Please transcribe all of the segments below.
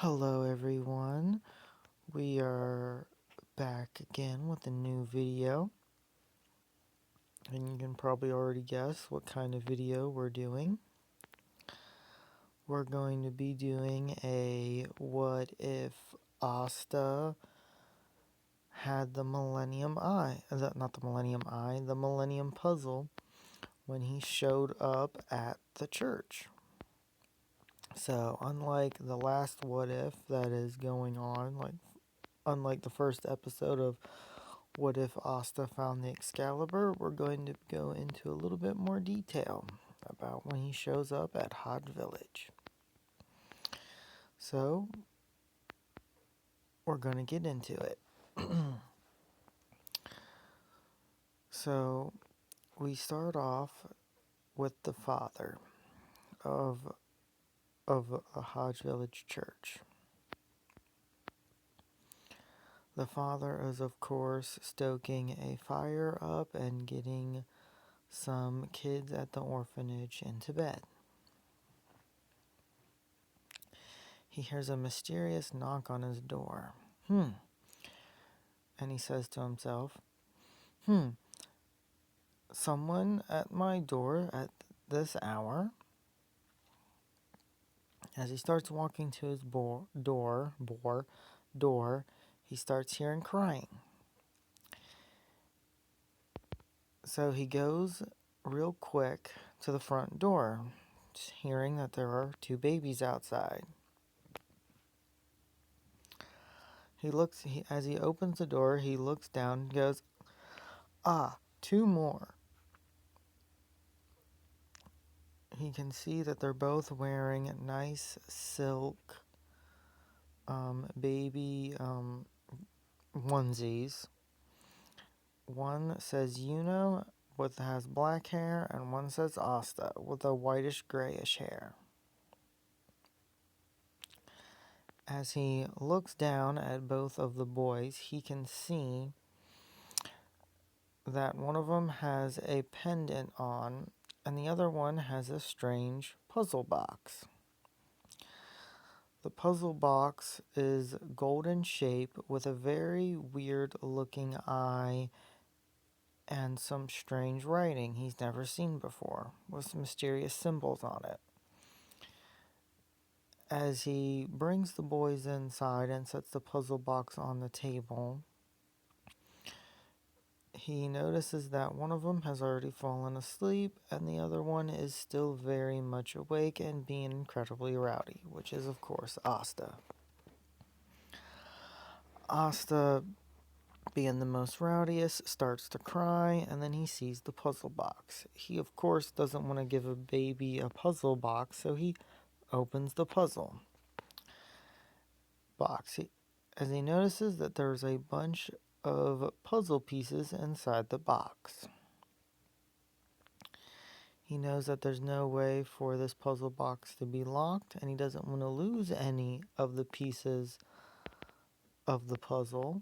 Hello everyone, we are back again with a new video, and you can probably already guess what kind of video we're doing. We're going to be doing a what if Asta had the Millennium Eye, not the Millennium Eye, the Millennium Puzzle when he showed up at the church. So unlike the last what if that is going on, unlike the first episode of What If Asta Found the Excalibur, we're going to go into a little bit more detail about when he shows up at Hod Village. So, we're going to get into it. So, we start off with the father of a Hodge Village church. The father is, of course, stoking a fire up and getting some kids at the orphanage into bed. He hears a mysterious knock on his door. And he says to himself, someone at my door at this hour? As he starts walking to his door, he starts hearing crying. So he goes real quick to the front door, hearing that there are two babies outside. As he opens the door, he looks down and goes, two more. He can see that they're both wearing nice silk baby onesies. One says has black hair, and one says Asta with a whitish grayish hair. As he looks down at both of the boys, he can see that one of them has a pendant on, and the other one has a strange puzzle box. The puzzle box is golden shape with a very weird looking eye and some strange writing he's never seen before, with some mysterious symbols on it. As he brings the boys inside and sets the puzzle box on the table, he notices that one of them has already fallen asleep and the other one is still very much awake and being incredibly rowdy, which is, of course, Asta. Asta, being the most rowdiest, starts to cry, and then he sees the puzzle box. He, of course, doesn't want to give a baby a puzzle box, so he opens the puzzle box. As he notices that there's a bunch of puzzle pieces inside the box. He knows that there's no way for this puzzle box to be locked, and he doesn't want to lose any of the pieces of the puzzle,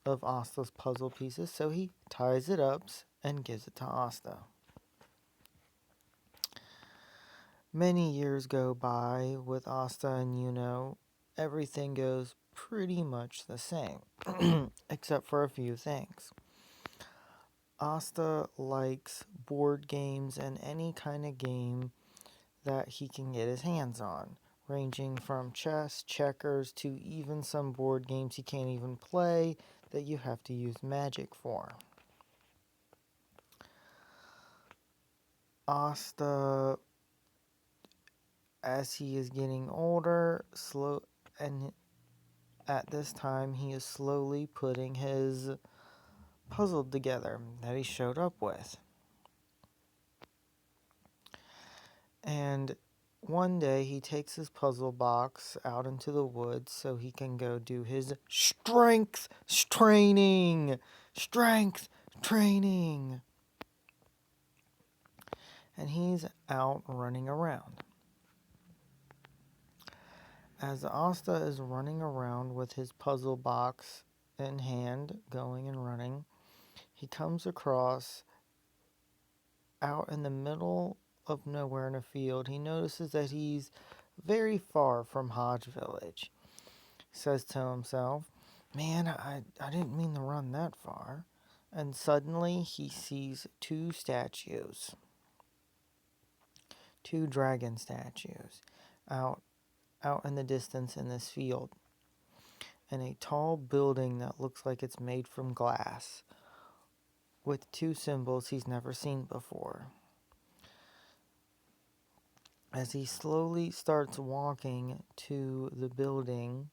of Asta's puzzle pieces, so he ties it up and gives it to Asta. Many years go by with Asta and everything goes pretty much the same, except for a few things. Asta likes board games and any kind of game that he can get his hands on, ranging from chess, checkers, to even some board games he can't even play that you have to use magic for. Asta, as he is getting older, at this time he is slowly putting his puzzle together that he showed up with. And one day he takes his puzzle box out into the woods so he can go do his strength training. And he's out running around. As Asta is running around with his puzzle box in hand, going and running, he comes across, out in the middle of nowhere in a field, he notices that he's very far from Hodge Village. He says to himself, "Man, I didn't mean to run that far." And suddenly he sees two statues, two dragon statues, out out in the distance in this field, and a tall building that looks like it's made from glass, with two symbols he's never seen before. As he slowly starts walking to the building,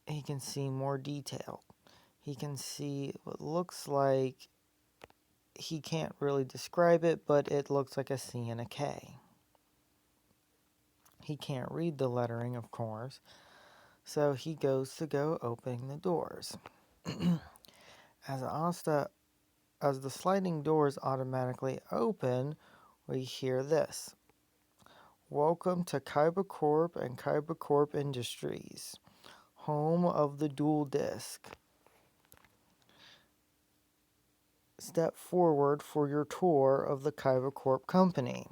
he can see more detail. He can see what looks like, he can't really describe it, but it looks like a C and a K. He can't read the lettering, of course, so he goes to go opening the doors. As Asta, as the sliding doors automatically open, we hear this: "Welcome to Kyber Corp and Kyber Corp Industries, home of the dual disc. Step forward for your tour of the Kyber Corp company.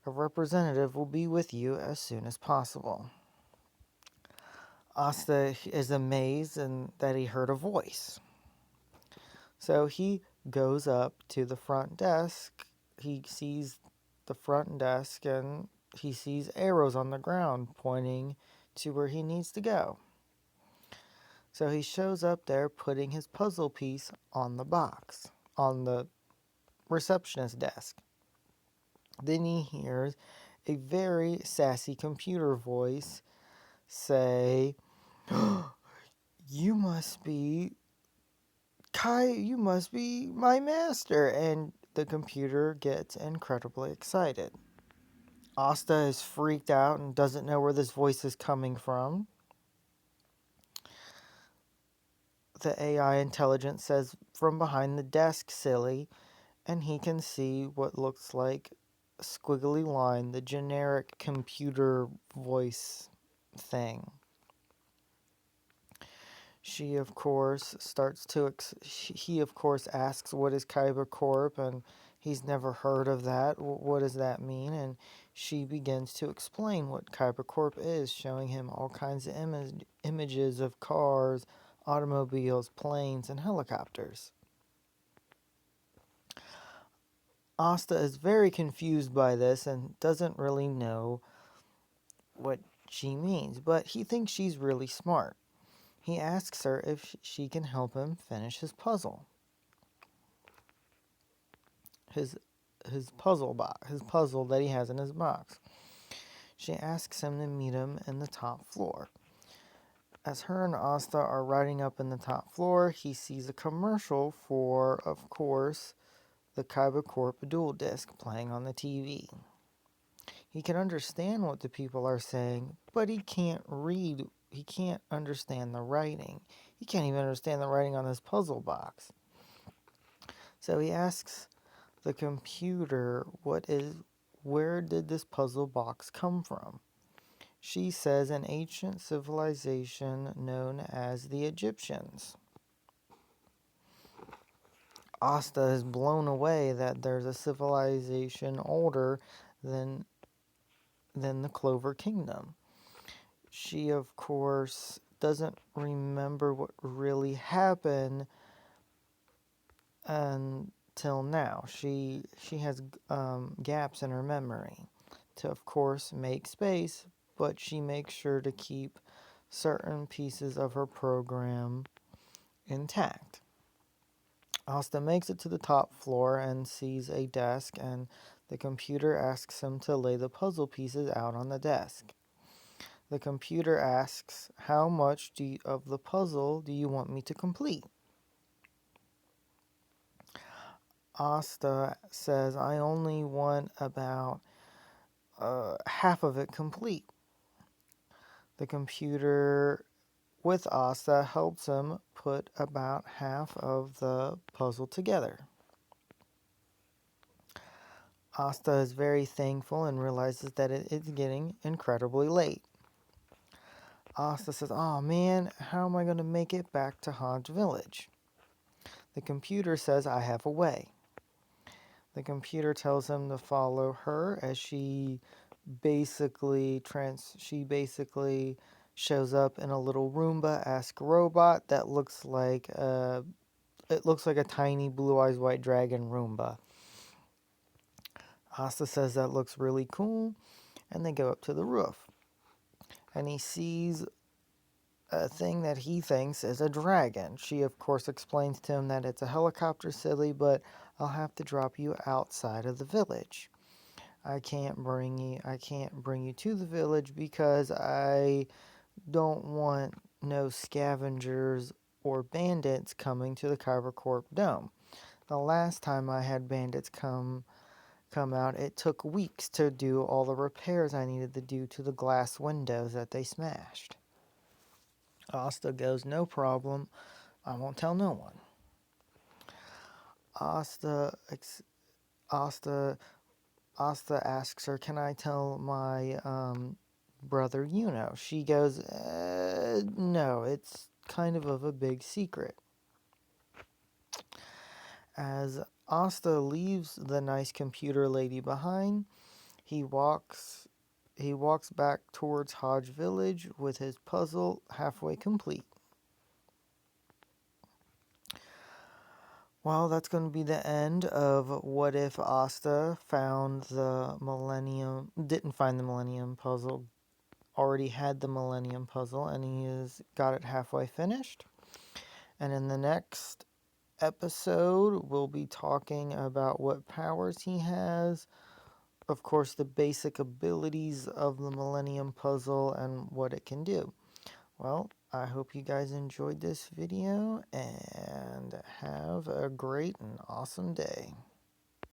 A representative will be with you as soon as possible." Asta is amazed that he heard a voice. So he goes up to the front desk. He sees the front desk and he sees arrows on the ground pointing to where he needs to go. So he shows up there putting his puzzle piece on the box, on the receptionist desk. Then he hears a very sassy computer voice say, "You must be you must be my master," and the computer gets incredibly excited. Asta is freaked out and doesn't know where this voice is coming from. The AI intelligence says, "From behind the desk, silly," and he can see what looks like a squiggly line, the generic computer voice thing. She, of course, he, of course, asks what is Kyber Corp, and he's never heard of that. What does that mean? And she begins to explain what Kyber Corp is, showing him all kinds of images of cars, automobiles, planes, and helicopters. Asta is very confused by this and doesn't really know what she means, but he thinks she's really smart. He asks her if she can help him finish his puzzle. His puzzle that he has in his box. She asks him to meet him in the top floor. As her and Asta are riding up in the top floor, he sees a commercial for, of course, the Kyber Corp dual disc playing on the TV. He can understand what the people are saying, but he can't read. He can't understand the writing. He can't even understand the writing on his puzzle box. So he asks the computer, where did this puzzle box come from? She says an ancient civilization known as the Egyptians. Asta is blown away that there's a civilization older than the Clover Kingdom. She, of course, doesn't remember what really happened until now. She has gaps in her memory to, of course, make space, but she makes sure to keep certain pieces of her program intact. Asta makes it to the top floor and sees a desk, and the computer asks him to lay the puzzle pieces out on the desk. The computer asks, "How much of the puzzle do you want me to complete?" Asta says, "I only want about half of it complete." The computer, with Asta, helps him put about half of the puzzle together. Asta is very thankful and realizes that it is getting incredibly late. Asta says, "Oh man, how am I going to make it back to Hodge Village?" The computer says, "I have a way." The computer tells him to follow her as she she basically shows up in a little Roomba-esque robot that looks like a tiny blue eyes white dragon Roomba. Asta says that looks really cool, and they go up to the roof, and he sees a thing that he thinks is a dragon. She of course explains to him that it's a helicopter, silly, but I'll have to drop you outside of the village. I can't bring you to the village because I don't want no scavengers or bandits coming to the Kybercorp Dome. The last time I had bandits come out, it took weeks to do all the repairs I needed to do to the glass windows that they smashed. Asta goes, no problem. I won't tell no one. Asta asks her, can I tell my brother Yuno? She goes, no, it's kind of a big secret. As Asta leaves the nice computer lady behind, he walks back towards Hodge Village with his puzzle halfway complete. Well, that's going to be the end of what if Asta didn't find the Millennium puzzle, already had the Millennium puzzle, and he has got it halfway finished. And in the next episode, we'll be talking about what powers he has, of course, the basic abilities of the Millennium puzzle and what it can do. Well, I hope you guys enjoyed this video and have a great and awesome day.